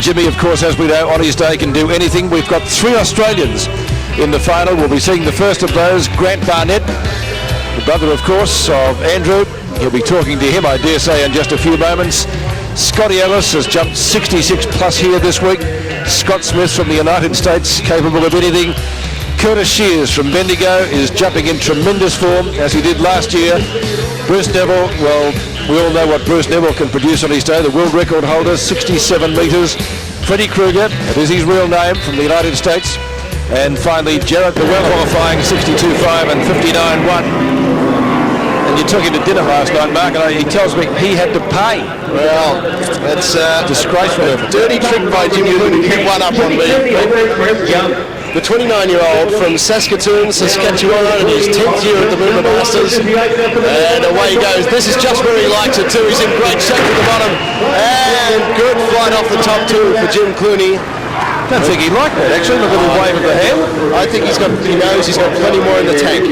Jimmy, of course, as we know, on his day can do anything. We've got 3 Australians in the final. We'll be seeing the first of those, Grant Barnett, the brother, of course, of Andrew. He'll be talking to him, I dare say, in just a few moments. Scotty Ellis has jumped 66 plus here this week. Scott Smith from the United States, capable of anything. Curtis Shears from Bendigo is jumping in tremendous form, as he did last year. Bruce Neville, well, we all know what Bruce Neville can produce on his day, the world record holder, 67 metres. Freddie Kruger, that is his real name, from the United States. And finally, Jaret, the well-qualifying 62.5 and 59.1. And you took him to dinner last night, Mark, and he tells me he had to pay. Well, that's disgraceful. Dirty trick by Jimmy to get one up on me. The 29-year-old from Saskatoon, Saskatchewan, in his 10th year at the Moomba Masters. And away he goes. This is just where he likes it too. He's in great shape at the bottom. And good flight off the top two for Jim Clooney. I don't think he liked that, actually. Look at the wave of the hand. I think he knows he's got plenty more in the tank.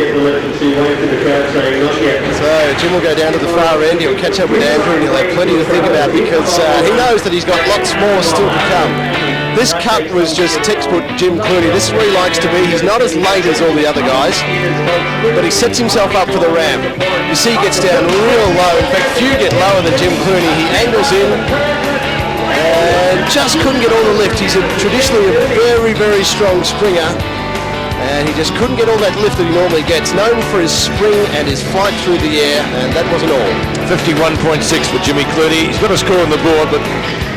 So Jim will go down to the far end. He'll catch up with Andrew and he'll have plenty to think about because he knows that he's got lots more still to come. This cut was just textbook Jim Clooney. This is where he likes to be. He's not as late as all the other guys, but he sets himself up for the ramp. You see he gets down real low. In fact, few get lower than Jim Clooney. He angles in and just couldn't get all the lift. He's traditionally a very, very strong springer, and he just couldn't get all that lift that he normally gets. Known for his spring and his flight through the air, and that wasn't all. 51.6 for Jimmy Clooney. He's got a score on the board, but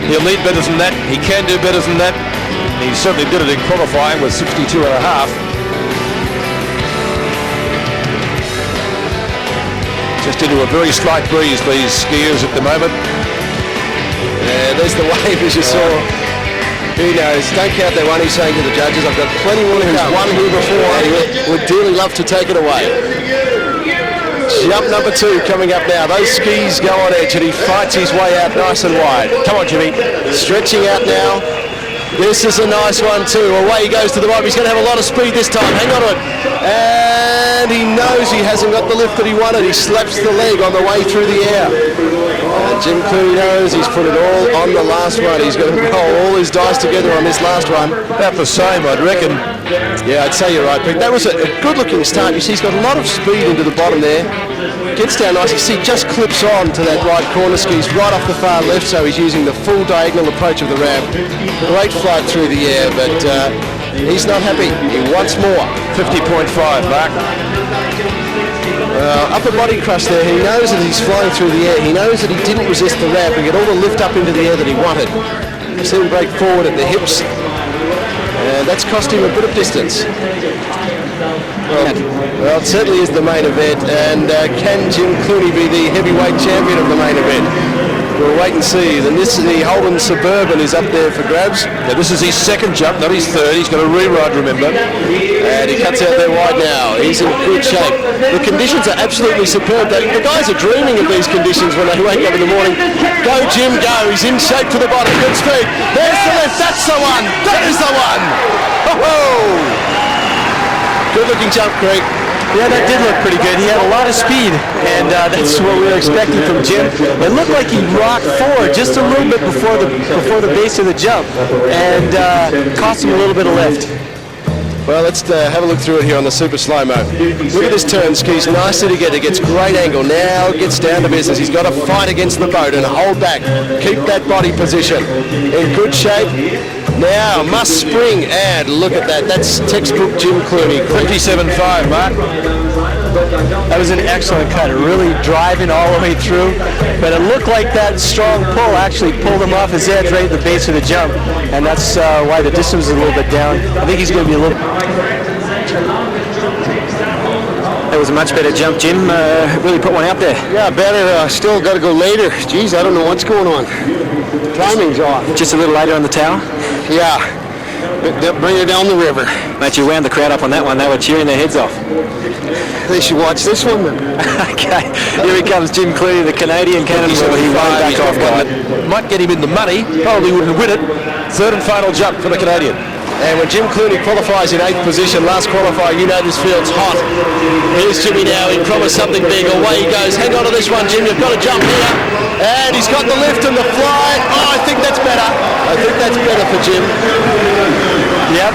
he'll need better than that. He can do better than that. He certainly did it in qualifying with 62.5. Just into a very slight breeze, these skiers at the moment. Yeah, there's the wave as you saw. Who knows? Don't count that one. He's saying to the judges, I've got plenty more who's won here before and would dearly love to take it away. Jump number 2 coming up now. Those skis go on edge and he fights his way out nice and wide. Come on, Jimmy. Stretching out now. This is a nice one too. Away he goes to the bottom. He's going to have a lot of speed this time. Hang on to it. And he knows he hasn't got the lift that he wanted. He slaps the leg on the way through the air. And Jim Clooney knows he's put it all on the last one. He's going to roll all his dice together on this last one. About the same, I'd reckon. Yeah, I'd say you're right, Pete. That was a good-looking start. You see, he's got a lot of speed into the bottom there. Gets down nice. You see, just clips on to that right corner skis right off the far left, so he's using the full diagonal approach of the ramp. Great flight through the air, but he's not happy. He wants more. 50.5, Mark. Upper body crush there. He knows that he's flying through the air. He knows that he didn't resist the ramp and get all the lift up into the air that he wanted. You see him break forward at the hips, and that's cost him a bit of distance. Well, it certainly is the main event, and can Jim Clooney be the heavyweight champion of the main event? We'll wait and see. And this is the Holden Suburban is up there for grabs. Now, this is his second jump, not his third. He's got a reride, remember. And he cuts out there wide now. He's in good shape. The conditions are absolutely superb. The guys are dreaming of these conditions when they wake up in the morning. Go, Jim, go. He's in shape to the bottom. Good speed. There's the lift. That's the one. That is the one. Oh-ho! Good looking jump, Craig. Yeah, that did look pretty good. He had a lot of speed, and that's what we were expecting from Jim. It looked like he rocked forward just a little bit before the base of the jump, and cost him a little bit of lift. Well, let's have a look through it here on the super slow-mo. Look at this turn, skis nicely together, gets great angle, now gets down to business. He's got to fight against the boat and hold back, keep that body position. In good shape, now must spring, and look at that, that's textbook Jim Clooney. 57.5, Mark. That was an excellent cut, really driving all the way through, but it looked like that strong pull actually pulled him off his edge right at the base of the jump, and that's why the distance is a little bit down. I think he's going to be a little... That was a much better jump, Jim. Really put one out there. Yeah, better. Still got to go later. Geez, I don't know what's going on. Timing's off. Just a little lighter on the towel? Yeah. Bring her down the river. Mate, you wound the crowd up on that one. They were cheering their heads off. They should watch this one then. Okay, here he comes, Jim Clooney, the Canadian cannonball. He won back off guard. Might get him in the money. Probably wouldn't win it. Third and final jump for the Canadian. And when Jim Clooney qualifies in 8th position, last qualifier, you know this field's hot. Here's Jimmy now, he promised something big. Away he goes. Hang on to this one, Jim. You've got to jump here. And he's got the lift and the fly. Oh, I think that's better. I think that's better for Jim. Yeah,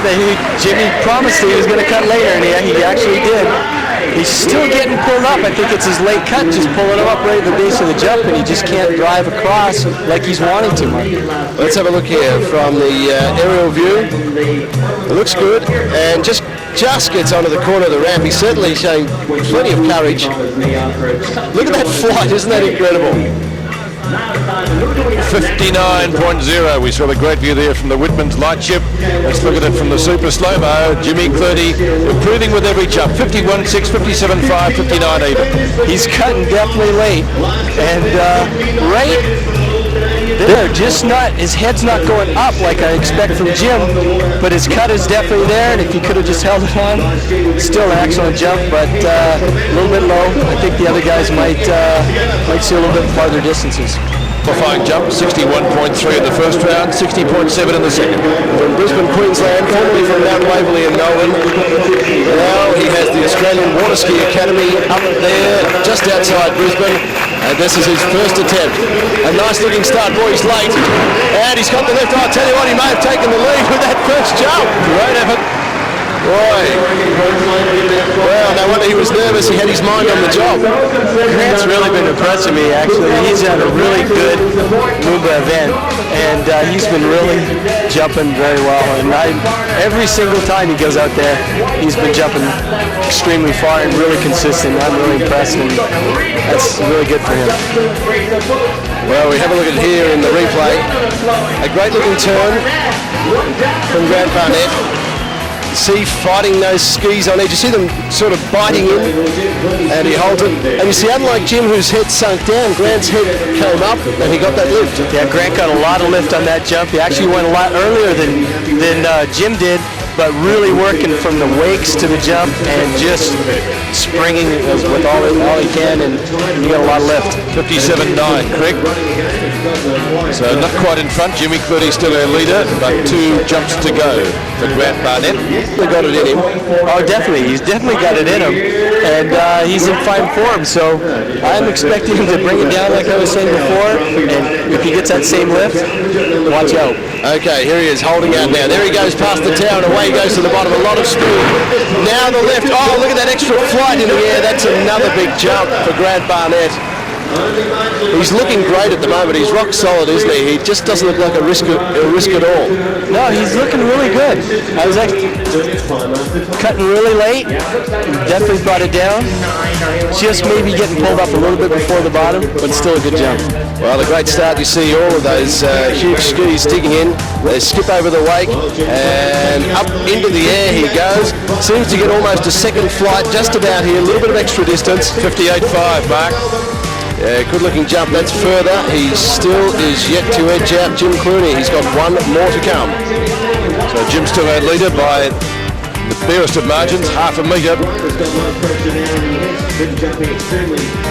Jimmy promised he was going to cut later, and he actually did. He's still getting pulled up. I think it's his late cut just pulling him up right at the base of the jump, and he just can't drive across like he's wanting to, Mark. Let's have a look here from the aerial view. It looks good, and just gets onto the corner of the ramp. He's certainly showing plenty of courage. Look at that flight, isn't that incredible? 59.0. We saw the great view there from the Whitman's light ship. Let's look at it from the super slow-mo. Jimmy Clooney improving with every jump. 51.6, 57.5, 59 even. He's cutting definitely late. And right there, just not, his head's not going up like I expect from Jim, but his cut is definitely there, and if he could have just held it on, still an excellent jump, but a little bit low. I think the other guys might see a little bit farther distances. Qualifying jump, 61.3 in the first round, 60.7 in the second. From Brisbane, Queensland, formerly from Mount Waverley in Melbourne. Now he has the Australian Water Ski Academy up there, just outside Brisbane. And this is his first attempt. A nice looking start, boy, he's late. And he's got the lift. I'll tell you what, he may have taken the lead with that first jump. Great effort. Boy. Well, no wonder he was nervous. He had his mind on the job. Grant's really been impressing me, actually. He's had a really good Moomba event, and he's been really jumping very well. And every single time he goes out there, he's been jumping extremely far and really consistent. I'm really impressed, and that's really good for him. Well, we have a look at here in the replay. A great looking turn from Grant Barnett. See, fighting those skis on edge. You see them sort of biting in, and he holds it. And you see, unlike Jim, whose head sunk down, Grant's head came up, and he got that lift. Yeah, Grant got a lot of lift on that jump. He actually went a lot earlier than Jim did, but really working from the wakes to the jump and just springing with all he can, and he got a lot of lift. 57.9, Craig. So not quite in front. Jimmy Clooney still our leader, but 2 jumps to go for Grant Barnett. He got it in him. Oh, definitely. He's definitely got it in him, and he's in fine form. So I'm expecting him to bring it down, like I was saying before. And if he gets that same lift, watch out. Okay, here he is holding out now. There he goes past the tower, and away he goes to the bottom. A lot of speed. Now the lift. Oh, look at that extra flight in the air. That's another big jump for Grant Barnett. He's looking great at the moment. He's rock solid, isn't he? He just doesn't look like a risk at all. No, he's looking really good. I was actually cutting really late. Definitely brought it down. Just maybe getting pulled up a little bit before the bottom, but still a good jump. Well, a great start. You see all of those huge skis digging in. They skip over the wake and up into the air he goes. Seems to get almost a second flight just about here. A little bit of extra distance. 58.5, Mark. Yeah, good looking jump. That's further. He still is yet to edge out Jim Clooney. He's got one more to come. So Jim's still our leader by the barest of margins, half a metre.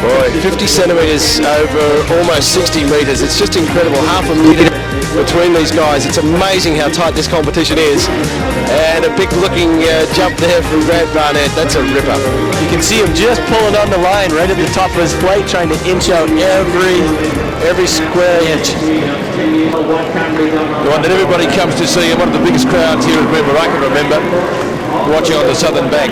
Boy, 50 centimetres over almost 60 metres. It's just incredible. Half a metre between these guys. It's amazing how tight this competition is. And a big looking jump there from Grant Barnett. That's a ripper. You can see him just pulling on the line right at the top of his flight, trying to inch out every square inch. The one that everybody comes to see, and one of the biggest crowds here at Moomba I can remember, watching on the southern bank.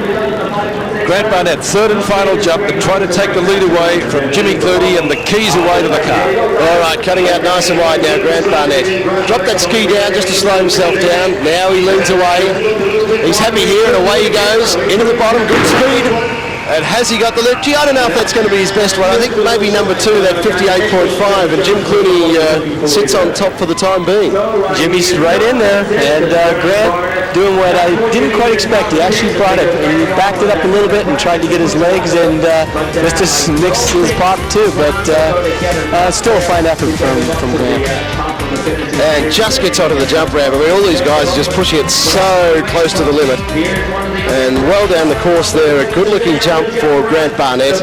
Grant Barnett, third and final jump, and trying to take the lead away from Jimmy Clooney and the keys away to the car. All right, cutting out nice and wide now, Grant Barnett. Dropped that ski down just to slow himself down. Now he leans away. He's happy here, and away he goes. Into the bottom, good speed. And has he got the lift? Gee, I don't know if that's going to be his best one. I think maybe number 2, that 58.5, and Jim Clooney sits on top for the time being. Jimmy's right in there, and Grant doing what I didn't quite expect. He actually brought it, and he backed it up a little bit and tried to get his legs, and just mixed his pop too, but still a fine effort from Grant. And just gets onto the jump ramp. I mean, all these guys are just pushing it so close to the limit. And well down the course there, a good-looking jump for Grant Barnett.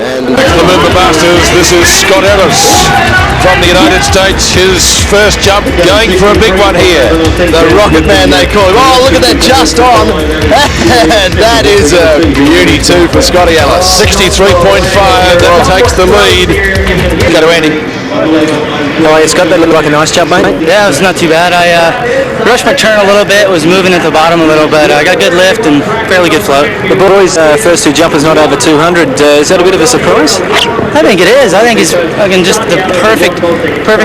And the Moomba Masters, this is Scott Ellis from the United States. His first jump, going for a big one here. the Rocket Man, they call him. Oh, look at that, just on. That is a beauty too for Scotty Ellis. 63.5, that takes the lead. Go to Andy. Oh, Scott, that looked like a nice jump, mate. Yeah, it was not too bad. I rushed my turn a little bit, was moving at the bottom a little, but I got good lift and fairly good float. The boys' first two jumpers not over 200. Is that a bit of a surprise? I think it is. I think it's again just the perfect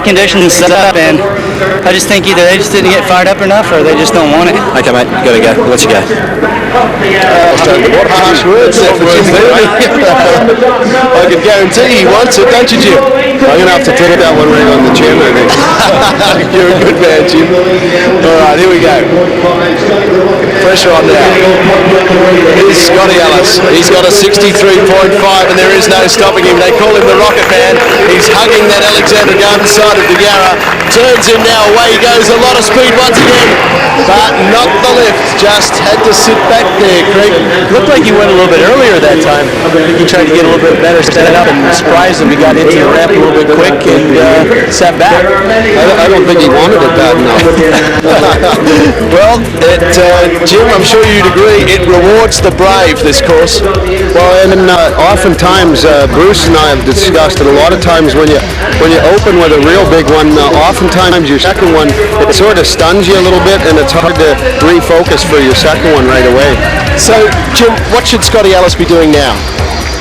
conditions set up, and I just think either they just didn't get fired up enough or they just don't want it. Okay, mate, you gotta go. We'll let you go. Harsh words there for Jim. I can guarantee he wants it, don't you, Jim? I'm going to have to take that one right on the chin, I think. You're a good man, Jim. All right, here we go. Pressure on now. Here's Scotty Ellis. He's got a 63.5 and there is no stopping him. They call him the Rocket Man. He's hugging that Alexander Garden side of the Yarra. Turns him now. Away he goes. A lot of speed once again. But not the lift. Just had to sit back there, Craig. Looked like he went a little bit earlier that time. I think he tried to get a little bit better set up and surprised him. He got into the ramp a little bit quick and sat back. I don't think he wanted it bad enough. Well, Jim, I'm sure you'd agree, it rewards the brave, this course. Well, and oftentimes, Bruce and I have discussed it. A lot of times when you open with a real big one, oftentimes your second one, it sort of stuns you a little bit, and it's hard to refocus for your second one right away. So, Jim, what should Scotty Ellis be doing now?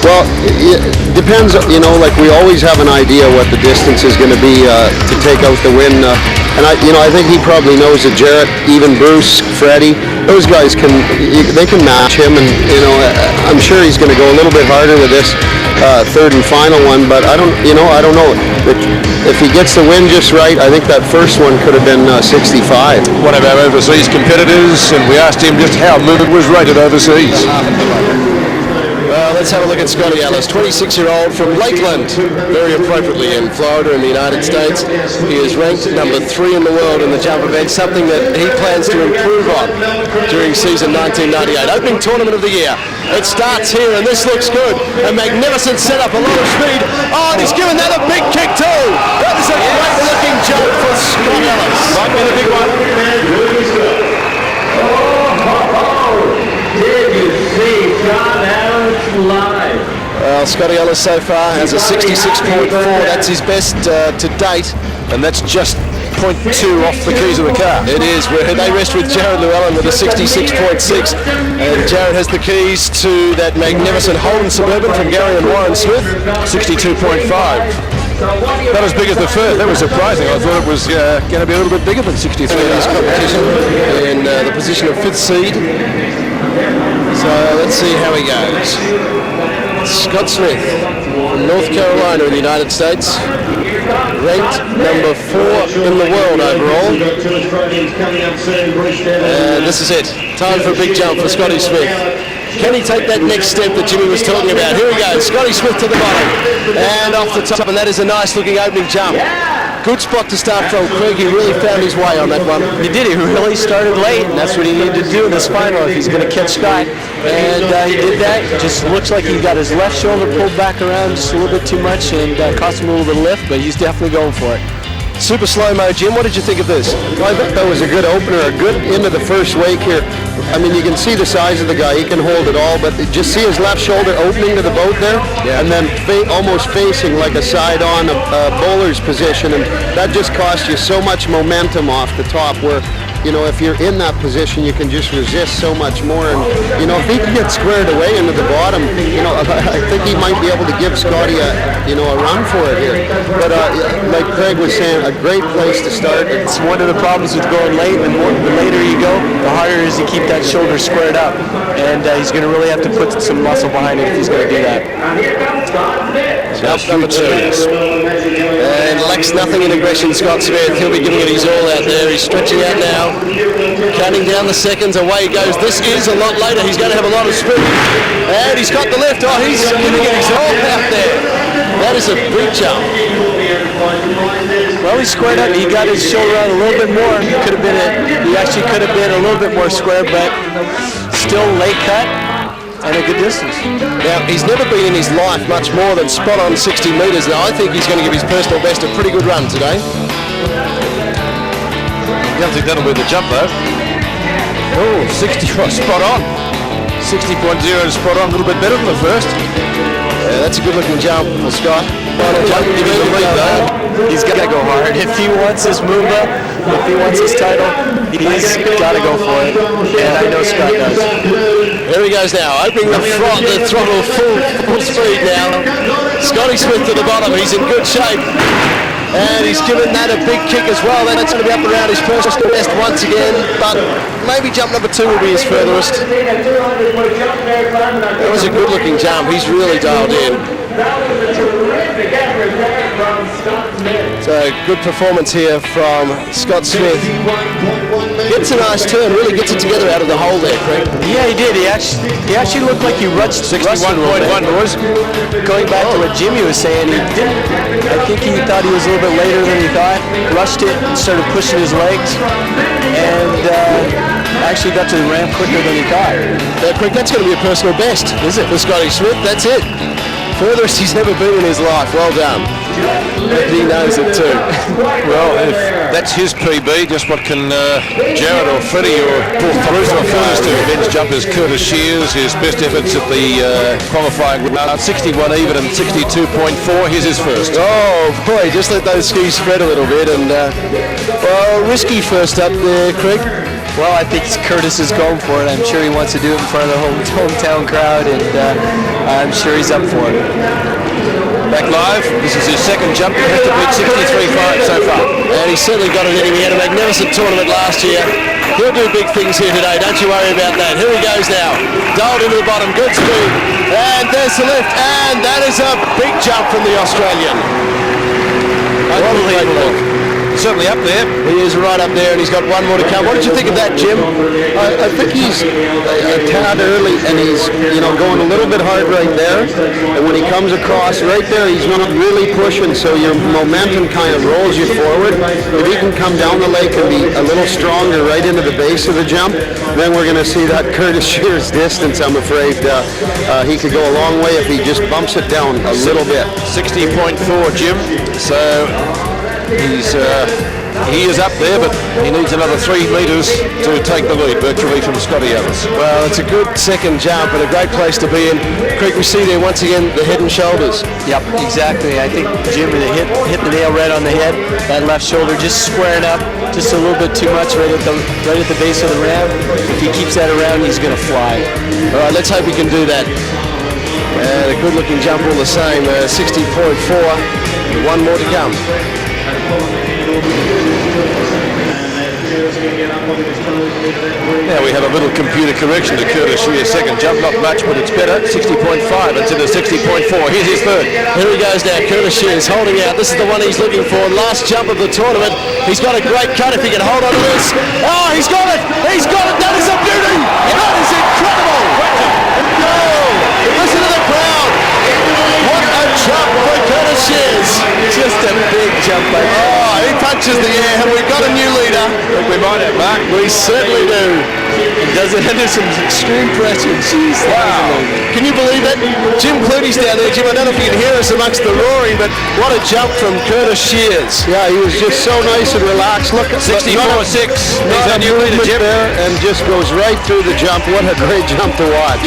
Well, it depends, like we always have an idea what the distance is going to be to take out the win. And I think he probably knows that Jaret, even Bruce, Freddie, those guys can match him. And, I'm sure he's going to go a little bit harder with this third and final one. But I don't know. If he gets the win just right, I think that first one could have been 65. One of our overseas competitors, and we asked him just how Moomba was rated overseas. Let's have a look at Scotty Ellis, 26-year-old from Lakeland, very appropriately in Florida in the United States. He is ranked number 3 in the world in the jump event, something that he plans to improve on during season 1998. Opening tournament of the year. It starts here, and this looks good. A magnificent setup, a lot of speed. Oh, and he's given that a big kick too. That is a great-looking jump for Scott Ellis. Might be the big one. Did you see Scott Ellis live? Well, Scotty Ellis so far has a 66.4. That's his best to date. And that's just 0.2 off the keys of the car. It is. They rest with Jared Llewellyn with a 66.6. And Jared has the keys to that magnificent Holden Suburban from Gary and Warren Smith. 62.5. Not as big as the first. That was surprising. I thought it was going to be a little bit bigger than 63. His competition in the position of 5th seed. So let's see how he goes. Scott Smith from North Carolina in the United States, ranked number 4 in the world overall. And this is it. Time for a big jump for Scotty Smith. Can he take that next step that Jimmy was talking about? Here he goes. Scotty Smith to the bottom. And off the top. And that is a nice looking opening jump. Good spot to start from, Craig. He really found his way on that one. He did. He really started late, and that's what he needed to do in this final if he's going to catch Scott. And he did that. It just looks like he got his left shoulder pulled back around just a little bit too much and cost him a little bit of lift, but he's definitely going for it. Super slow-mo, Jim. What did you think of this? Well, I thought that was a good opener, a good into the first wake here. I mean, you can see the size of the guy. He can hold it all, but just see his left shoulder opening to the boat there, and then almost facing like a side-on bowler's position, and that just costs you so much momentum off the top where, if you're in that position, you can just resist so much more. And, if he can get squared away into the bottom, I think he might be able to give Scotty a run for it here. But like Craig was saying, a great place to start. It's one of the problems with going late. The later you go, the harder it is to keep that shoulder squared up. And he's going to really have to put some muscle behind it if he's going to do that. Jump number 2. And lacks nothing in aggression, Scott Smith. He'll be giving it his all out there. He's stretching out now. Counting down the seconds, away he goes. This is a lot later. He's going to have a lot of speed. And he's got the lift. Oh, he's giving it his all out there. That is a big jump. Well, he squared up. He got his shoulder out a little bit more. He actually could have been a little bit more square, but still late cut. and a good distance. Now, he's never been in his life much more than spot on 60 metres. Now, I think he's going to give his personal best a pretty good run today. I don't think that'll be the jump though. Oh, 60, spot on. 60.0 and spot on, a little bit better than the first. Yeah, that's a good looking jump for Scott. Final jump, give him the lead though. He's got to go hard. If he wants his Moomba, if he wants his title, he's got to go for it. And I know Scott does. There he goes now, opening the throttle full speed now. Scotty Smith to the bottom, he's in good shape. And he's given that a big kick as well. That's going to be up around his personal best once again. But maybe jump number 2 will be his furthest. That was a good looking jump. He's really dialed in. So good performance here from Scott Smith. Gets a nice turn, really gets it together out of the hole there, Craig. Yeah, he did. He actually looked like he rushed 61.1 was. Going back to what Jimmy was saying, he didn't. I think he thought he was a little bit later than he thought. Rushed it and started pushing his legs, and actually got to the ramp quicker than he thought. Craig, that's going to be a personal best, is it, for Scotty Smith? That's it. Furthest he's ever been in his life. Well done. And he knows it too. Well, if that's his PB, just what can Jaret or Freddie or Paul Caruso furthest to men's jumpers? Curtis Shears, his best efforts at the qualifying round, 61 even and 62.4. Here's his first. Oh boy, just let those skis spread a little bit, and well, risky first up there, Craig. Well, I think Curtis is going for it. I'm sure he wants to do it in front of the hometown crowd, and I'm sure he's up for it. Back live, this is his second jump. He has to beat 63.5 so far. And he's certainly got it in him. He had a magnificent tournament last year. He'll do big things here today, don't you worry about that. Here he goes now. Dialed into the bottom, good speed. And there's the lift, and that is a big jump from the Australian. Unbelievable. Certainly up there. He is right up there, and he's got one more to come. What did you think of that, Jim? I think he's a tad early, and he's going a little bit hard right there. And when he comes across right there, he's not really pushing, so your momentum kind of rolls you forward. If he can come down the lake and be a little stronger right into the base of the jump, then we're going to see that Curtis Shears distance. I'm afraid he could go a long way if he just bumps it down a little bit. 60.4, Jim. So he is up there, but he needs another 3 metres to take the lead virtually from Scotty Ellis. Well, it's a good second jump and a great place to be in. Craig, we see there once again the head and shoulders. Yep, exactly. I think Jim hit the nail right on the head. That left shoulder just squaring up just a little bit too much right at the base of the ramp. If he keeps that around, he's going to fly. All right, let's hope he can do that. And a good-looking jump all the same. 60.4. One more to come. Now we have a little computer correction to Curtis Shears' second jump. Not much, but it's better. 60.5 instead of 60.4. Here's his third. Here he goes now. Curtis Shears holding out. This is the one he's looking for. Last jump of the tournament. He's got a great cut if he can hold on to this. Oh, he's got it! He's got it! That is a beauty! That is incredible! No! Listen to the crowd! What a jump for Curtis Shears! Just a big jump by Oh, he punches the air. Have we got a new leader? I think we might have, Mark. We certainly do. and does it under some extreme pressure. Jeez, wow. Can you believe that? Jim Clutie's down there. Jim, I don't know if you can hear us amongst the roaring, but what a jump from Curtis Shears. Yeah, he was just so nice and relaxed. Look at 64.6. He's a new leader, Jim. There and just goes right through the jump. What a great jump to watch.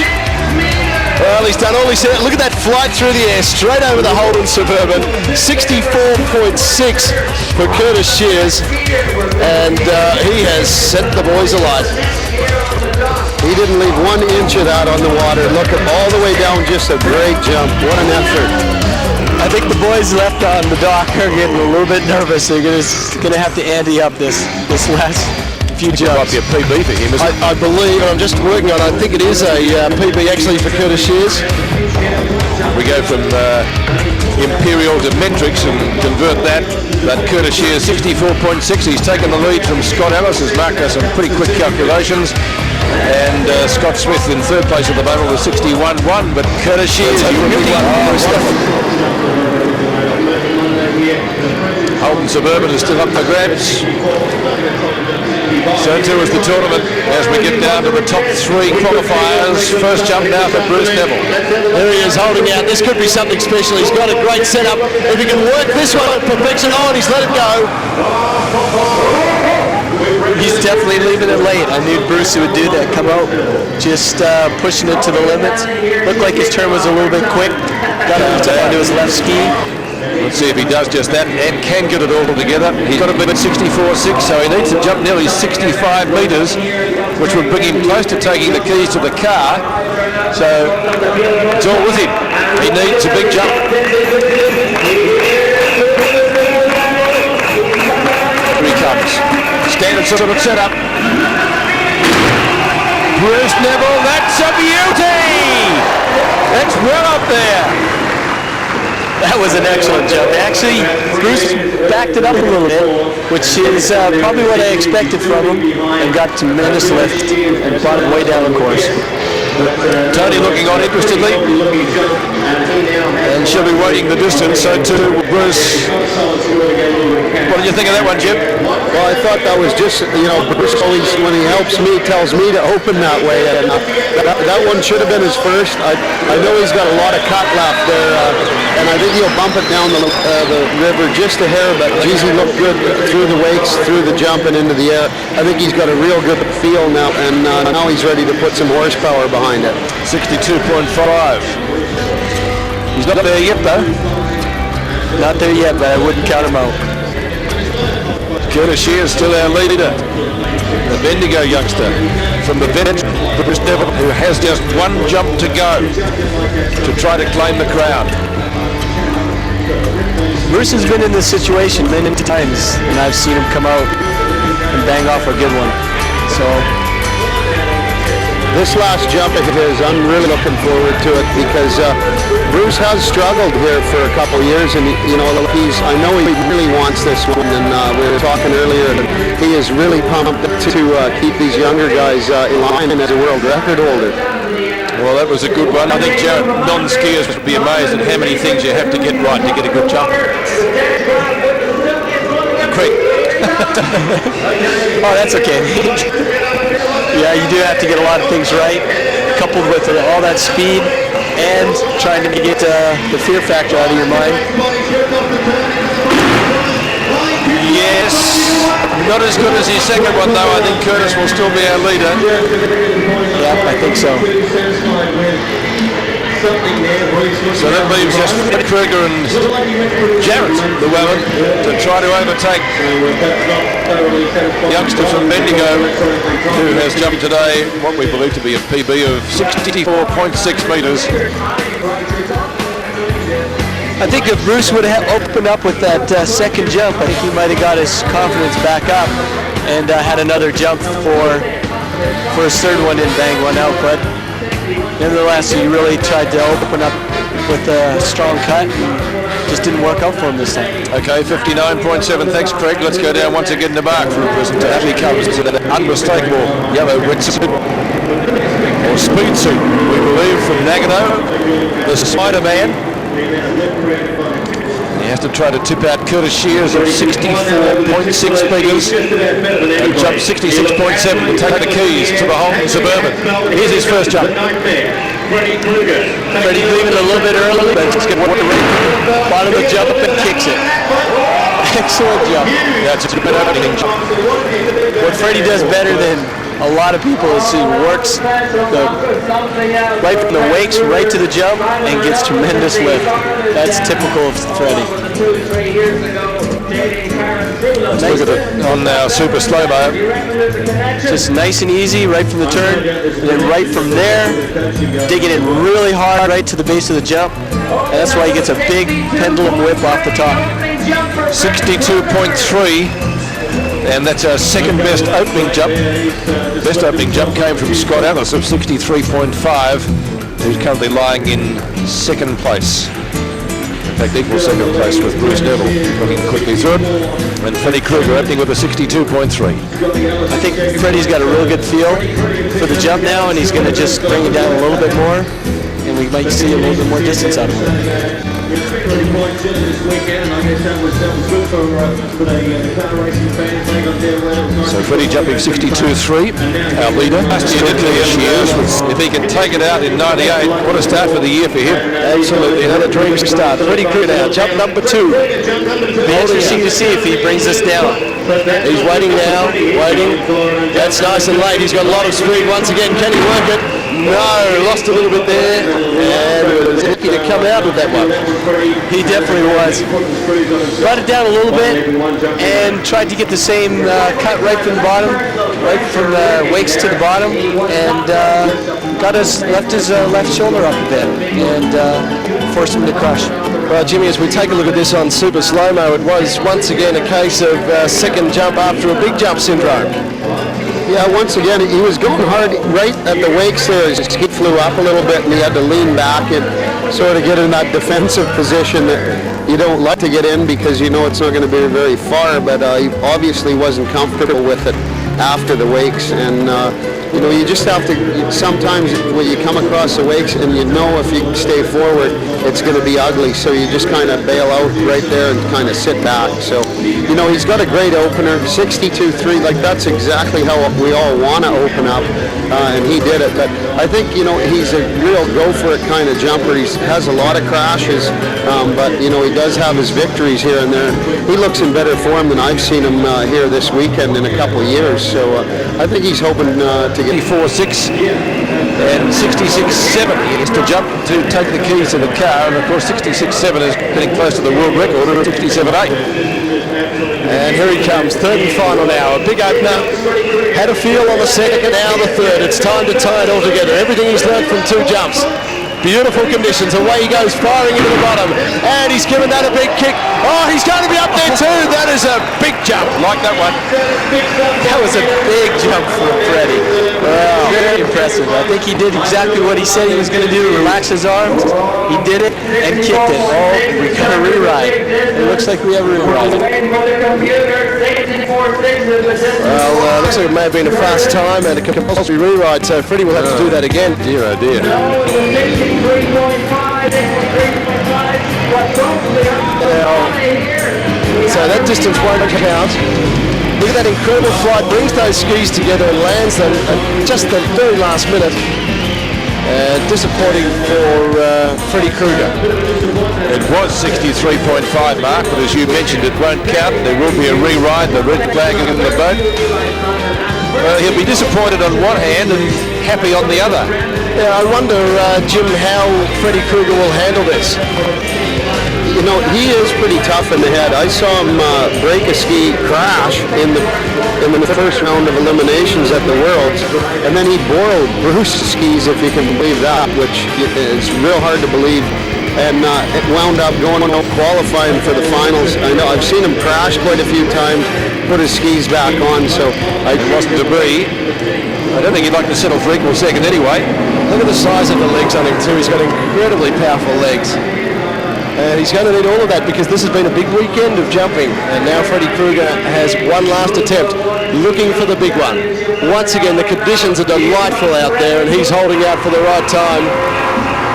Well, he's done all he said. Look at that flight through the air, straight over the Holden Suburban. 64.6 for Curtis Shears, and he has set the boys alight. He didn't leave 1 inch of that on the water. Look at all the way down, just a great jump. What an effort. I think the boys left on the dock are getting a little bit nervous. They're gonna have to ante up this last few jumps. Might be a PB for him, isn't it? I believe, I'm just working on it, I think it is a PB actually for Curtis Shears. We go from imperial to metrics and convert that. But Curtis Shears 64.6. He's taken the lead from Scott Ellis, as Mark does some pretty quick calculations. And Scott Smith in third place at the moment with 61.1. But Curtis Shears, Holden Suburban is still up for grabs. So too is the tournament as we get down to the top 3 qualifiers. First jump now for Bruce Neville. There he is holding out. This could be something special. He's got a great setup. If he can work this one at perfection, and he's let it go. He's definitely leaving it late. I knew Bruce would do that. Come out, just pushing it to the limits. Looked like his turn was a little bit quick. Got onto his left ski. Let's see if he does just that and can get it all together. He's got a bit at 64.6, so he needs to jump nearly 65 metres, which would bring him close to taking the keys to the car. So it's all with him. He needs a big jump. Here he comes. Standard sort of setup. Bruce Neville, that's a beauty! That's well up there. That was an excellent jump. Actually, Bruce backed it up a little bit, which is probably what I expected from him, and got tremendous lift and brought it way down the course. Tony looking on interestedly, and she'll be waiting the distance, so too will Bruce. What did you think of that one, Jim? Well, I thought that was just, Bruce always, when he helps me, tells me to open that way, and that one should have been his first. I know he's got a lot of cut left there, and I think he'll bump it down the river just a hair, but geez, he looked good through the wakes, through the jump and into the air. I think he's got a real good feel now, and now he's ready to put some horsepower behind it. 62.5. He's not there yet, though. Not there yet, but I wouldn't count him out. Curtis is still our leader. The Bendigo youngster from the village, Bruce Neville, who has just one jump to go to try to claim the crown. Bruce has been in this situation many times, and I've seen him come out and bang off a good one. So this last jump of his, I'm really looking forward to it because Bruce has struggled here for a couple years, and I know he really wants this one. And we were talking earlier that he is really pumped to keep these younger guys in line as a world record holder. Well, that was a good one. I think Jaret, non-skiers would be amazed at how many things you have to get right to get a good jump. Craig. Oh, that's okay. Yeah, you do have to get a lot of things right, coupled with all that speed and trying to get the fear factor out of your mind. Yes, not as good as his second one though. I think Curtis will still be our leader. Yeah, I think so. So that leaves just Fred Kruger and Jaret, the Welland, to try to overtake the youngster from Bendigo, who has jumped today what we believe to be a PB of 64.6 metres. I think if Bruce would have opened up with that second jump, I think he might have got his confidence back up and had another jump for his third one, didn't bang one out, but nevertheless, he really tried to open up with a strong cut and just didn't work out for him this time. Okay, 59.7. Thanks, Craig. Let's go down once again to Mark for a presentation. He comes to the unmistakable yellow wetsuit, or speed suit, we believe, from Nagano, the Spider-Man. He has to try to tip out Curtis Shears of 64.6 metres and jump 66.7 to take the keys to the Holden Suburban. Here's his first jump. Freddie leaving a little bit early, but just going to work the bottom of the jump and kicks it. Excellent jump. Yeah, it's a bit opening jump. What Freddie does better than a lot of people is he works right from the wakes right to the jump and gets tremendous lift. That's typical of Freddie. Let's look at it on our super slow-mo. Just nice and easy right from the turn, and then right from there, digging it really hard right to the base of the jump. And that's why he gets a big pendulum whip off the top. 62.3. And that's our second best opening jump. Best opening jump came from Scott Ellis of 63.5, who's currently lying in second place. In fact, equal second place with Bruce Neville looking quickly through it. And Freddie Kruger opening with a 62.3. I think Freddie's got a real good feel for the jump now, and he's going to just bring it down a little bit more, and we might see a little bit more distance out of him. 30 points in this weekend, and I guess that was good for the car racing fans. They got their way. So Freddie jumping 62.3, our leader. Last year, if he can take it out in 98, what a start for the year for him. Absolutely, another dream start. Freddie Kruger now, jump number 2. Be interesting to see if he brings us down. He's waiting now, waiting. That's nice and late. He's got a lot of speed once again. Can he work it? No, lost a little bit there. And was lucky to come out with that one. He definitely was. Brought it down a little bit and tried to get the same cut right from the bottom, right from the wakes to the bottom, and left his left shoulder up a bit and forced him to crush. Well, Jimmy, as we take a look at this on super slow-mo, it was once again a case of second jump after a big jump syndrome. Yeah, once again, he was going hard right at the wakes there. His ski flew up a little bit and he had to lean back and sort of get in that defensive position that you don't like to get in because you know it's not going to be very far, but he obviously wasn't comfortable with it after the wakes. And you know, you just have to, sometimes when you come across the wakes and you know if you stay forward, it's going to be ugly. So you just kind of bail out right there and kind of sit back. So, you know, he's got a great opener, 62.3, like that's exactly how we all want to open up. And he did it. But I think, you know, he's a real go-for-it kind of jumper. He has a lot of crashes, but, you know, he does have his victories here and there. He looks in better form than I've seen him here this weekend in a couple of years. So I think he's hoping to get 64.6 and 66.7. He has to jump to take the keys to the car, and of course 66.7 is getting close to the world record of 67.8. And here he comes, third and final now. A big opener. Had a feel on the second, now the third. It's time to tie it all together. Everything he's learned from 2 jumps. Beautiful conditions. Away he goes, firing into the bottom. And he's given that a big kick. Oh, he's going to be up there too. That is a big jump. Like that one. That was a big jump for Freddie. Wow. Very impressive. I think he did exactly what he said he was going to do. Relax his arms. He did it and kicked it. Oh, we got a rewrite. It looks like we have a rewrite. Well, looks like it may have been a fast time and a compulsory rewrite, so Freddie will have to do that again. Dear, oh dear. So that distance won't count. Look at that incredible flight, brings those skis together and lands them at just the very last minute. Disappointing for Freddie Kruger. It was 63.5, Mark, but as you mentioned, it won't count. There will be a rewrite, the red flag in the boat. Well, he'll be disappointed on one hand and happy on the other. Yeah, I wonder, Jim, how Freddie Kruger will handle this. You know, he is pretty tough in the head. I saw him break a ski crash in the first round of eliminations at the Worlds, and then he borrowed Bruce's skis, if you can believe that, which is real hard to believe. And it wound up going on qualifying for the finals. I know I've seen him crash quite a few times, put his skis back on, so I wasn't debris. I don't think he'd like to settle for equal second anyway. Look at the size of the legs on him too. He's got incredibly powerful legs. And he's going to need all of that because this has been a big weekend of jumping. And now Freddie Kruger has one last attempt, looking for the big one. Once again, the conditions are delightful out there, and he's holding out for the right time.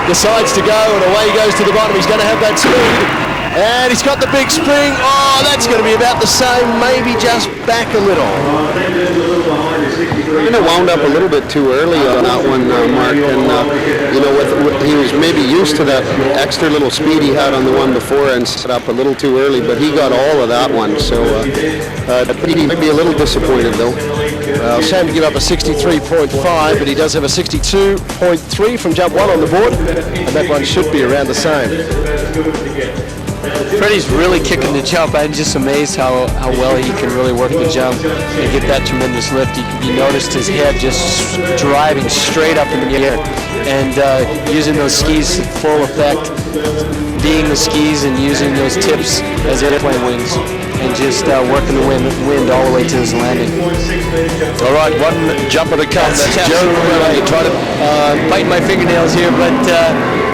Decides to go, and away he goes to the bottom. He's going to have that speed. And he's got the big spring. Oh, that's going to be about the same, maybe just back a little. And it wound up a little bit too early on that one, Mark. And, you know, he was maybe used to that extra little speed he had on the one before and set up a little too early, but he got all of that one. So he might be a little disappointed, though. Well, shame to give up a 63.5, but he does have a 62.3 from jump 1 on the board, and that one should be around the same. Freddie's really kicking the jump. I'm just amazed how well he can really work the jump and get that tremendous lift. You noticed his head just driving straight up in the air and using those skis to full effect, D'ing the skis and using those tips as airplane wings and just working the wind all the way to his landing. All right, one jumper to come. That's Joe. Trying to bite my fingernails here, but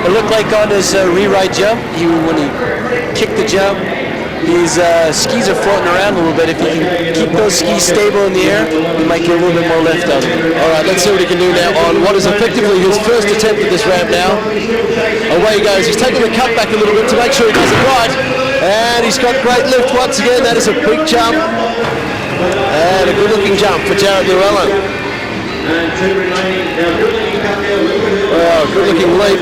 it looked like on his rewrite jump, when he kicked the jump, his skis are floating around a little bit. If he can keep those skis stable in the air, he might get a little bit more lift out of them. All right, let's see what he can do now on what is effectively his first attempt at this ramp now. Away he goes. He's taking the cut back a little bit to make sure he does it right. And he's got great lift once again. That is a big jump. And a good-looking jump for Jaret Llewellyn. Well, good-looking leap.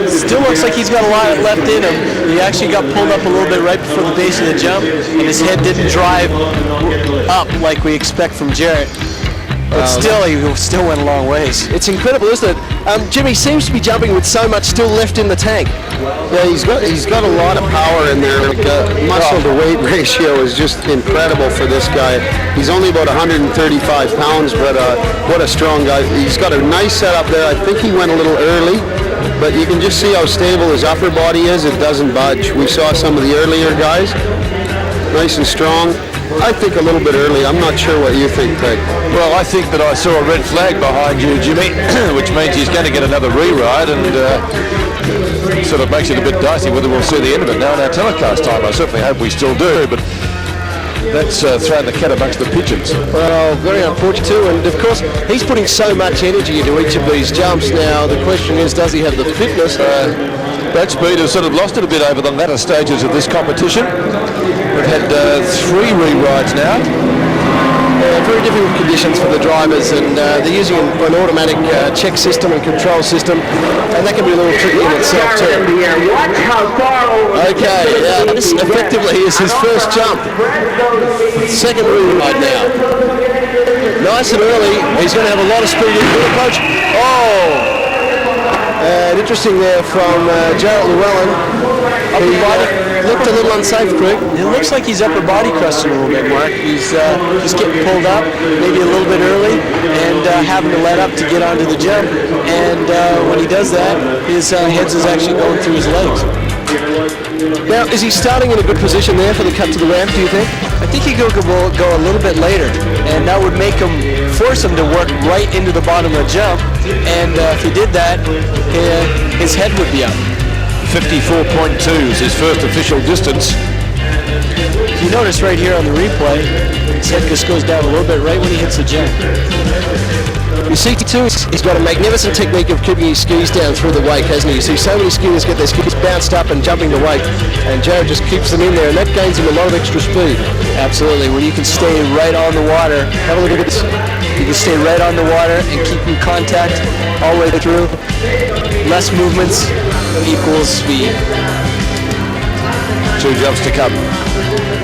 Still looks like he's got a lot left in him. He actually got pulled up a little bit right before the base of the jump, and his head didn't drive up like we expect from Jaret. But still, he still went a long ways. It's incredible, isn't it? Jimmy seems to be jumping with so much still left in the tank. Yeah, he's got a lot of power in there. Like, muscle to weight ratio is just incredible for this guy. He's only about 135 pounds, but what a strong guy. He's got a nice setup there. I think he went a little early, but you can just see how stable his upper body is. It doesn't budge. We saw some of the earlier guys, nice and strong. I think a little bit early. I'm not sure what you think, Peg. Well, I think that I saw a red flag behind you, Jimmy, which means he's going to get another re-ride, and sort of makes it a bit dicey whether we'll see the end of it now in our telecast time. I certainly hope we still do, but that's throwing the cat amongst the pigeons. Well, very unfortunate too, and of course he's putting so much energy into each of these jumps now. The question is, does he have the fitness? Brad Speed has sort of lost it a bit over the latter stages of this competition. We've had 3 re-rides now. Very difficult conditions for the drivers, and they're using an automatic check system and control system, and that can be a little tricky in itself too. Okay, this effectively is his first jump. Second re-ride now. Nice and early. He's going to have a lot of speed in the approach. Oh! And interesting there from Jaret Llewellyn. He looked a little unsafe, Greg. It looks like he's upper body crusting a little bit, Mark. He's just getting pulled up, maybe a little bit early, and having to let up to get onto the jump. And when he does that, his head is actually going through his legs. Now, is he starting in a good position there for the cut to the ramp, do you think? I think he could go a little bit later, and that would force him to work right into the bottom of the jump. And if he did that, his head would be up. 54.2 is his first official distance. You notice right here on the replay, his head just goes down a little bit right when he hits the jump. You see, too, he's got a magnificent technique of keeping his skis down through the wake, hasn't he? You see so many skiers get their skis bounced up and jumping the wake, and Jaret just keeps them in there, and that gains him a lot of extra speed. Absolutely. When you can stay right on the water, have a look at this. You can stay right on the water and keep in contact all the way through. Less movements equals speed. 2 jumps to come.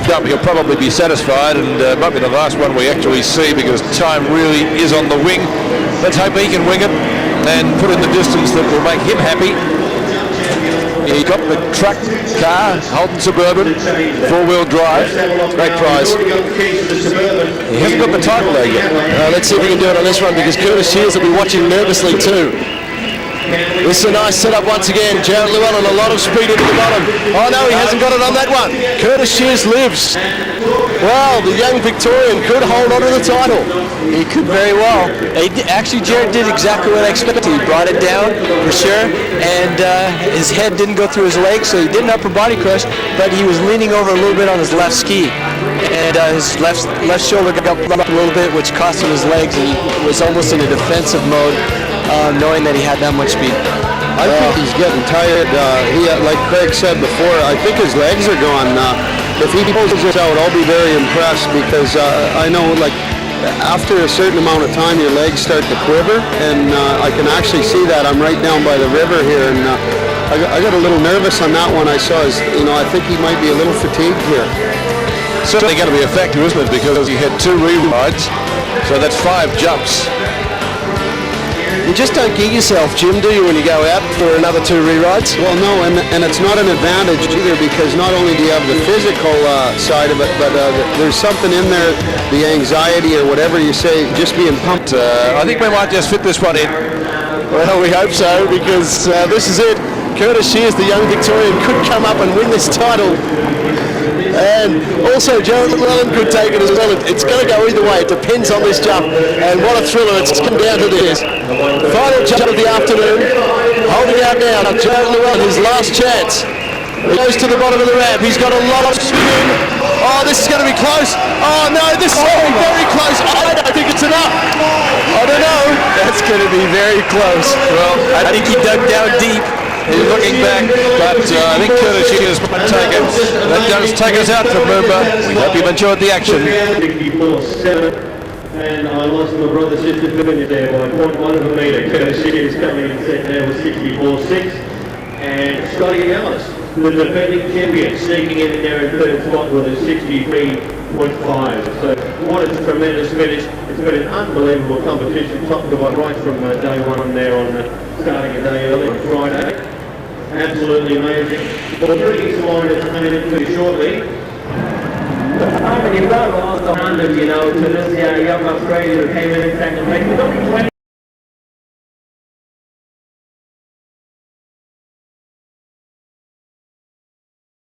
He'll probably be satisfied, and might be the last one we actually see because time really is on the wing. Let's hope he can wing it and put in the distance that will make him happy. He got the truck car, Holden Suburban, 4-wheel drive. Great prize. He hasn't got the title though yet. Let's see if we can do it on this one because Curtis Shields will be watching nervously too. This is a nice setup once again. Jaret Llewellyn, a lot of speed into the bottom. Oh no, he hasn't got it on that one. Curtis Shears lives. Well, the young Victorian could hold on to the title. He could very well. Actually, Jaret did exactly what I expected. He brought it down for sure, and his head didn't go through his legs, so he didn't upper body crush, but he was leaning over a little bit on his left ski. And his left shoulder got up a little bit, which cost him his legs, and he was almost in a defensive mode, knowing that he had that much speed. I think he's getting tired. Like Craig said before, I think his legs are gone. If he pulls this out, I'll be very impressed because I know, like, after a certain amount of time, your legs start to quiver, and I can actually see that. I'm right down by the river here, and I got a little nervous on that one. I saw his, I think he might be a little fatigued here. Certainly going to be a factor, isn't it? Because he had 2 re-rides, so that's 5 jumps. You just don't gig yourself, Jim, do you, when you go out for another 2 re-rides? Well, no, and it's not an advantage either because not only do you have the physical side of it, but there's something in there, the anxiety or whatever you say, just being pumped. I think we might just fit this one in. Well, we hope so because this is it. Curtis Shears, the young Victorian, could come up and win this title. And also Jaret Llewellyn could take it as well. It's going to go either way. It depends on this jump. And what a thriller. It's come down to this. Final jump of the afternoon. Holding out now. Jaret Llewellyn, his last chance. He goes to the bottom of the ramp. He's got a lot of spin. Oh, this is going to be close. Oh, no, this is going to be very close. I don't think it's enough. I don't know. That's going to be very close. Well, I think he dug down deep. he's looking back, but I think Curtis is might take it. That does take us out from Moomba. We hope you've enjoyed the action. 64-7. And I lost my brother sister Vinny there by 0.1 of a metre. Curtis is coming in second there with 64-6. And Scotty Ellis, the defending champion, sneaking in there in third spot with a 63.5. So what a tremendous finish. It's been an unbelievable competition, top to bottom, right from day one there on starting a day early on Friday. Absolutely amazing. We'll bring you some more entertainment pretty shortly. You've got a lot of 100, you know, to this young Australian who came in and tacked